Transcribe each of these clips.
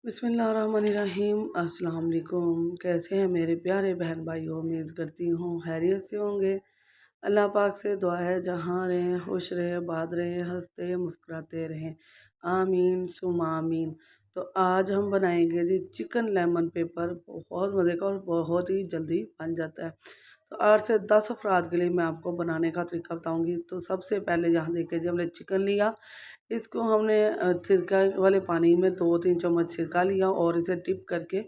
बिस्मिल्लाहिर्रहमानिर्रहीम। अस्सलाम वालेकुम। कैसे हैं मेरे प्यारे बहन भाइयों? उम्मीद करती हूँ खैरियत से होंगे। अल्लाह पाक से दुआ है जहाँ रहें खुश रहें, आबाद रहें, हंसते मुस्कुराते रहें। आमीन सुम आमीन। तो आज हम बनाएंगे जी चिकन लेमन पेपर। बहुत मज़े का और बहुत ही जल्दी बन जाता है। तो 8 से 10 अफराद के लिए मैं आपको बनाने का तरीका बताऊंगी। तो सबसे पहले यहाँ देखिए जी, हमने चिकन लिया। इसको हमने सिरका वाले पानी में 2-3 चम्मच सिरका लिया और इसे डिप करके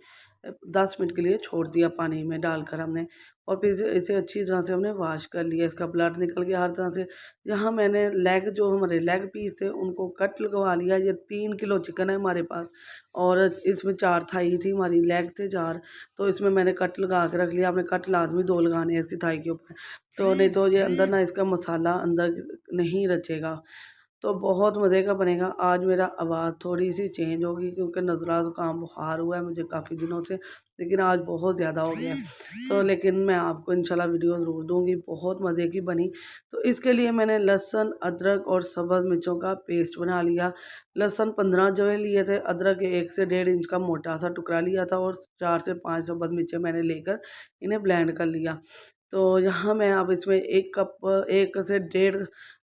10 मिनट के लिए छोड़ दिया पानी में डालकर हमने। और फिर इसे अच्छी तरह से हमने वॉश कर लिया, इसका ब्लड निकल गया हर तरह से। यहाँ मैंने लेग, जो हमारे लेग पीस थे, उनको कट लगवा लिया। ये 3 किलो चिकन है हमारे पास और इसमें 4 थाई थी, हमारी लेग थे 4। तो इसमें मैंने कट लगा के रख लिया। आपने कट लाजमी 2 लगाने हैं इसकी थाई के ऊपर, तो नहीं तो ये अंदर ना इसका मसाला अंदर नहीं रचेगा। तो बहुत मज़े का बनेगा। आज मेरा आवाज़ थोड़ी सी चेंज होगी क्योंकि नज़ला ज़ुकाम बुखार हुआ है मुझे काफ़ी दिनों से, लेकिन आज बहुत ज़्यादा हो गया है। तो लेकिन मैं आपको इंशाल्लाह वीडियो ज़रूर दूंगी। बहुत मज़े की बनी। तो इसके लिए मैंने लहसुन, अदरक और सब्ज़ मिर्चों का पेस्ट बना लिया। लहसुन 15 जवे लिए थे, अदरक 1 से 1.5 इंच का मोटा सा टुकड़ा लिया था और 4 से 5 सब्ज़ मिर्चें मैंने लेकर इन्हें ब्लेंड कर लिया। तो यहाँ मैं अब इसमें 1 कप, 1 से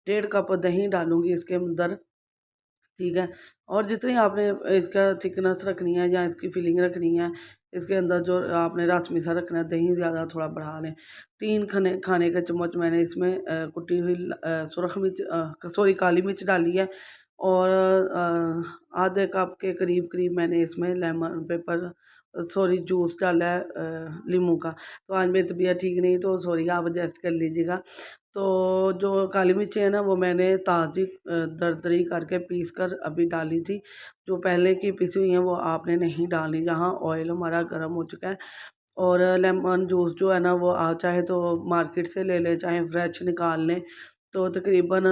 डेढ़ कप दही डालूँगी इसके अंदर, ठीक है। और जितनी आपने इसका थिकनेस रखनी है या इसकी फिलिंग रखनी है, इसके अंदर जो आपने रस मिसा रखना है, दही ज़्यादा थोड़ा बढ़ा लें। 3 खाने के चम्मच मैंने इसमें कुटी हुई सुरख मिर्च, सॉरी काली मिर्च डाली है। और आधे कप के करीब करीब मैंने इसमें लेमन पेपर, सॉरी जूस डाला है नींबू का। तो आज मेरी तबीयत ठीक नहीं, तो सॉरी आप एडजस्ट कर लीजिएगा। तो जो काली मिर्ची है ना, वो मैंने ताज़ी दरदरी करके पीस कर अभी डाली थी। जो पहले की पिसी हुई हैं वो आपने नहीं डालनी। यहाँ ऑयल हमारा गर्म हो चुका है। और लेमन जूस जो है ना, वो आप चाहे तो मार्केट से ले लें, चाहे फ्रेश निकाल लें। तो तकरीबन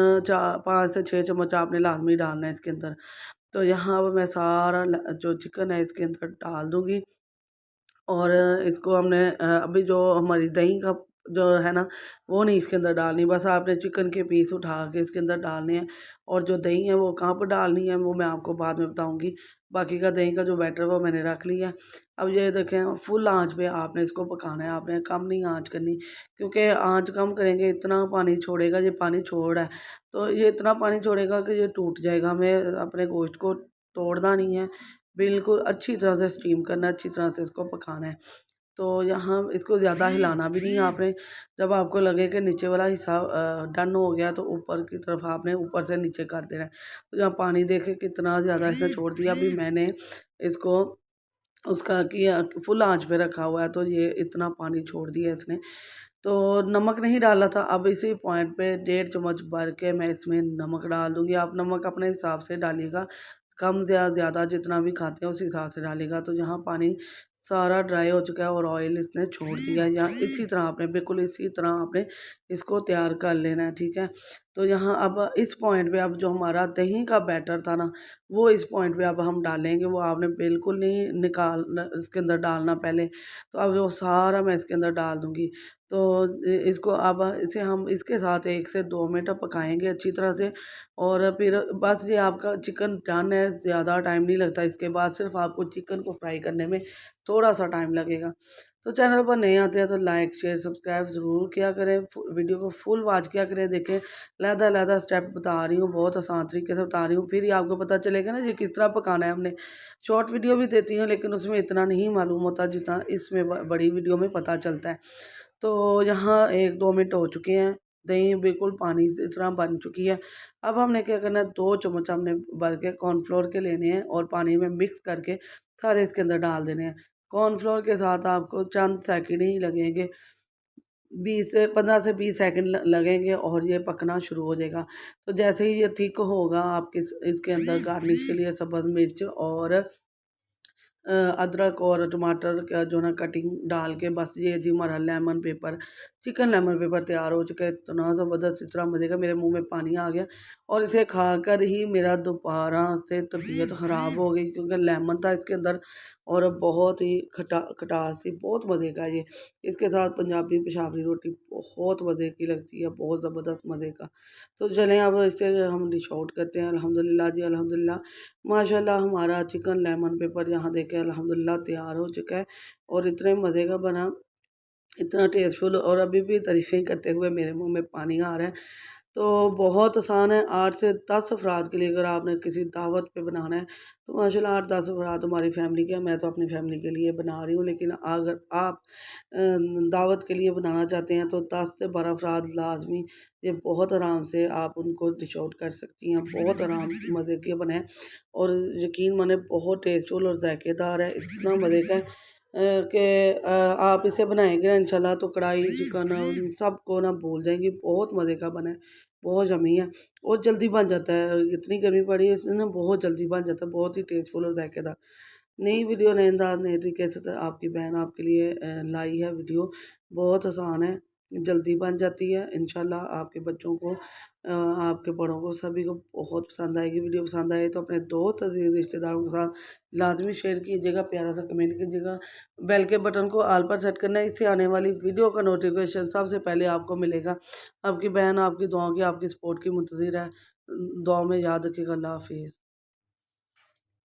5 से 6 चम्मच आपने लाजमी डालना है इसके अंदर। तो यहाँ अब मैं सारा जो चिकन है इसके अंदर डाल दूँगी। और इसको हमने अभी जो हमारी दही का जो है ना, वो नहीं इसके अंदर डालनी। बस आपने चिकन के पीस उठा के इसके अंदर डालने हैं। और जो दही है वो कहाँ पर डालनी है वो मैं आपको बाद में बताऊंगी। बाकी का दही का जो बैटर वो मैंने रख लिया है। अब ये देखें, फुल आंच पे आपने इसको पकाना है, आपने कम नहीं आंच करनी। क्योंकि आंच कम करेंगे इतना पानी छोड़ेगा, ये पानी छोड़ है। तो ये इतना पानी छोड़ेगा कि ये टूट जाएगा। हमें अपने गोश्त को तोड़ना नहीं है, बिल्कुल अच्छी तरह से स्टीम करना है, अच्छी तरह से इसको पकाना है। तो यहाँ इसको ज़्यादा हिलाना भी नहीं है आपने। जब आपको लगे कि नीचे वाला हिस्सा डन हो गया, तो ऊपर की तरफ आपने ऊपर से नीचे कर देना है। तो यहाँ पानी देखे कितना ज़्यादा इसने छोड़ दिया। अभी मैंने इसको उसका किया, फुल आंच पे रखा हुआ है, तो ये इतना पानी छोड़ दिया इसने। तो नमक नहीं डाला था। अब इसी पॉइंट पे 1.5 चम्मच भर के मैं इसमें नमक डाल दूँगी। आप नमक अपने हिसाब से डालिएगा, कम या ज़्यादा जितना भी खाते हैं उस हिसाब से डालिएगा। तो यहाँ पानी सारा ड्राई हो चुका है और ऑयल इसने छोड़ दिया है। यहाँ इसी तरह आपने, बिल्कुल इसी तरह आपने इसको तैयार कर लेना है, ठीक है। तो यहाँ अब इस पॉइंट पे अब जो हमारा दही का बैटर था ना, वो इस पॉइंट पे अब हम डालेंगे। वो आपने बिल्कुल नहीं निकालना, इसके अंदर डालना पहले। तो अब वो सारा मैं इसके अंदर डाल दूँगी। तो इसको अब इसे हम इसके साथ 1 से 2 मिनट पकाएंगे अच्छी तरह से। और फिर बस ये आपका चिकन डन है। ज़्यादा टाइम नहीं लगता। इसके बाद सिर्फ आपको चिकन को फ्राई करने में थोड़ा सा टाइम लगेगा। तो चैनल पर नए आते हैं तो लाइक शेयर सब्सक्राइब ज़रूर किया करें। वीडियो को फुल वॉच किया करें। देखें, अलग-अलग स्टेप बता रही हूँ, बहुत आसान तरीके से बता रही हूँ। फिर ही आपको पता चलेगा ना ये किस तरह पकाना है। हमने शॉर्ट वीडियो भी देती हूँ, लेकिन उसमें इतना नहीं मालूम होता जितना इसमें बड़ी वीडियो में पता चलता है। तो यहाँ 1-2 मिनट हो चुके हैं। दही बिल्कुल पानी से इतना बन चुकी है। अब हमने क्या करना है, 2 चम्मच हमने भर के कॉर्नफ्लोर के लेने हैं और पानी में मिक्स करके सारे इसके अंदर डाल देने हैं। कॉर्नफ्लोर के साथ आपको चंद सेकंड ही लगेंगे, 15 से 20 सेकंड लगेंगे और ये पकना शुरू हो जाएगा। तो जैसे ही ये थिक होगा, आप इसके अंदर गार्निश के लिए सब्ज़ मिर्च और अदरक और टमाटर का जो ना कटिंग डाल के, बस ये जी हमारा lemon pepper, chicken lemon pepper तैयार हो चुका है। इतना ज़बरदस्त, इतना मज़े का, मेरे मुंह में पानी आ गया। और इसे खाकर ही मेरा दोबारा से तबीयत ख़राब हो गई, क्योंकि लेमन था इसके अंदर और बहुत ही खटास थी। बहुत मज़े का ये। इसके साथ पंजाबी पेशावरी रोटी बहुत मज़े की लगती है, बहुत ज़बरदस्त मज़े का। तो चलें अब इसे हम डिश आउट करते हैं। अल्हम्दुलिल्लाह जी, अल्हम्दुलिल्लाह। माशाल्लाह हमारा चिकन लेमन पेपर यहाँ देखें अल्हम्दुलिल्लाह तैयार हो चुका है और इतने मज़े का बना, इतना टेस्टफुल, और अभी भी तारीफ़ें करते हुए मेरे मुंह में पानी आ रहा है। तो बहुत आसान है, 8 से 10 अफराद के लिए अगर आपने किसी दावत पे बनाना है तो माशाल्लाह 8-10 अफराद हमारी फैमिली के हैं। मैं तो अपनी फैमिली के लिए बना रही हूँ, लेकिन अगर आप दावत के लिए बनाना चाहते हैं तो 10 से 12 अफराद लाजमी, ये बहुत आराम से आप उनको डिश आउट कर सकती हैं। बहुत आराम से मज़े के बने हैं और यकीन माने बहुत टेस्टफुल और जायकेदार है, इतना मज़े का है कि आप इसे बनाएंगे ना इंशाल्लाह तो कढ़ाई चिकन सबको ना भूल जाएंगी। बहुत मज़े का बना है, बहुत यम्मी है और जल्दी बन जाता है। इतनी गर्मी पड़ी है इसलिए ना बहुत जल्दी बन जाता है, बहुत ही टेस्टफुल और जायकेदार। नई वीडियो नए अंदाज नए तरीके से आपकी बहन आपके लिए लाई है वीडियो। बहुत आसान है, जल्दी बन जाती है। इंशाल्लाह आपके बच्चों को आपके बड़ों को सभी को बहुत पसंद आएगी। वीडियो पसंद आए तो अपने दोस्त अजीज़ रिश्तेदारों के साथ लाजमी शेयर कीजिएगा, प्यारा सा कमेंट कीजिएगा, बेल के बटन को ऑल पर सेट करना है। इससे आने वाली वीडियो का नोटिफिकेशन सबसे पहले आपको मिलेगा। आपकी बहन आपकी दुआओं की आपकी सपोर्ट की मुंतज़िर है। दुआ में याद रखिएगा। अल्लाह हाफिज़।